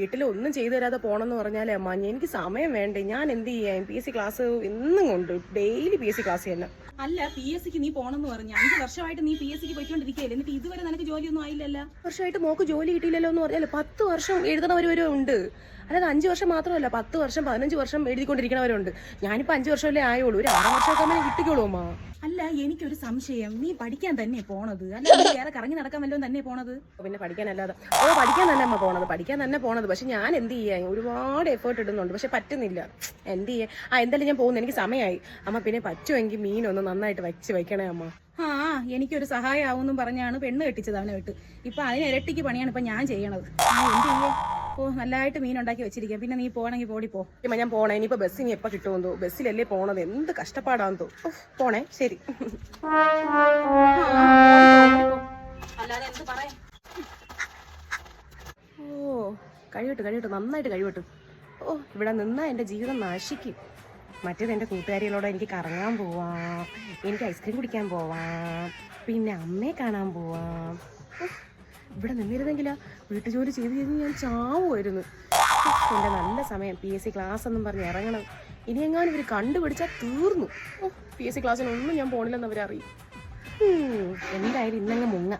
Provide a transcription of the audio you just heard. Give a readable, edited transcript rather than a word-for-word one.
വീട്ടിൽ ഒന്നും ചെയ്തു തരാതെ പോണെന്ന് പറഞ്ഞാലേ അമ്മ എനിക്ക് സമയം വേണ്ടേ. ഞാൻ എന്ത് ചെയ്യാം? PSC ക്ലാസ് എന്നും കൊണ്ട് ഡെയിലി PSC ക്ലാസ് തന്നെ. അല്ല, PSCക്ക് നീ പോണെന്ന് പറഞ്ഞു. 5 വർഷമായിട്ട് നീ PSCക്ക് പോയിക്കൊണ്ടിരിക്കുകയല്ലേ, എന്നിട്ട് ഇതുവരെ നിനക്ക് ജോലിയൊന്നും ആയില്ലല്ലോ. വർഷമായിട്ട് മോക്ക് ജോലി കിട്ടിയില്ലല്ലോ എന്ന് പറഞ്ഞാൽ 10 വർഷം എഴുതണവരും ഉണ്ട്. അല്ലാതെ 5 വർഷം മാത്രമല്ല, 10 വർഷം 15 വർഷം എഴുതിക്കൊണ്ടിരിക്കണവരുണ്ട്. ഞാനിപ്പോൾ 5 വർഷമല്ലേ ആയുള്ളൂ. ഒരു 6 വർഷമൊക്കെ അമ്മ കിട്ടിക്കോളൂ അമ്മ. അല്ല, എനിക്കൊരു സംശയം, നീ പഠിക്കാൻ തന്നെ പോണത് അല്ല വേറെ കറങ്ങി നടക്കാൻ വല്ലതും തന്നെ പോണത്? പിന്നെ പഠിക്കാനല്ലാതെ പഠിക്കാൻ തന്നെ അമ്മ പോണത്, പഠിക്കാൻ തന്നെ പോണത്. പക്ഷെ ഞാൻ എന്ത് ചെയ്യാൻ, ഒരുപാട് എഫേർട്ട് ഇടുന്നുണ്ട്, പക്ഷെ പറ്റുന്നില്ല. എന്ത് ചെയ്യാൻ? എന്തായാലും ഞാൻ പോകുന്നു, എനിക്ക് സമയമായി. അമ്മ പിന്നെ പറ്റുമെങ്കിൽ മീനൊന്ന് നന്നായിട്ട് വെക്കണേ അമ്മ. എനിക്കൊരു സഹായം ആവുമെന്നും പറഞ്ഞാണ് പെണ്ണ് കെട്ടിച്ചത് അവനെ വിട്ട്. ഇപ്പൊ അതിന് ഇരട്ടിക്ക് പണിയാണ് ഇപ്പൊ ഞാൻ ചെയ്യണത്. എന്ത് ചെയ്യേ? നല്ലതായിട്ട് മീൻ ഉണ്ടാക്കി വെച്ചിരിക്കാം. പിന്നെ നീ പോണെങ്കിൽ പോടിപ്പോ. ഞാൻ പോണേ. ഇനിയിപ്പോ ബസ് ഇനി എപ്പോൾ കിട്ടുമെന്നോ, ബസ്സിലല്ലേ പോണത്. എന്ത് കഷ്ടപ്പാടാണെന്നോ. പോണേ, ശരി. അല്ലാതെ എന്ത് പറയാ. കഴിവട്ട് നന്നായിട്ട് കഴിവട്ട്. ഇവിടെ നിന്നാ എൻ്റെ ജീവിതം നശിക്കും. മറ്റേത് എൻ്റെ കൂട്ടുകാരികളോട് എനിക്ക് കറങ്ങാൻ പോവാം, എനിക്ക് ഐസ്ക്രീം കുടിക്കാൻ പോവാം, പിന്നെ അമ്മയെ കാണാൻ പോവാം. ഇവിടെ നിന്നിരുന്നെങ്കിലാ വീട്ടുജോലി ചെയ്ത് ഞാൻ ചാവുമായിരുന്നു. എൻ്റെ നല്ല സമയം. PSC ക്ലാസ് എന്നും പറഞ്ഞ് ഇറങ്ങണം. ഇനിയെങ്ങാനും ഇവർ കണ്ടുപിടിച്ചാൽ തീർന്നു. PSC ക്ലാസ്സിനൊന്നും ഞാൻ പോണില്ലെന്ന് അവരറിയും. എന്തായാലും ഇന്നങ്ങ് മുങ്ങ.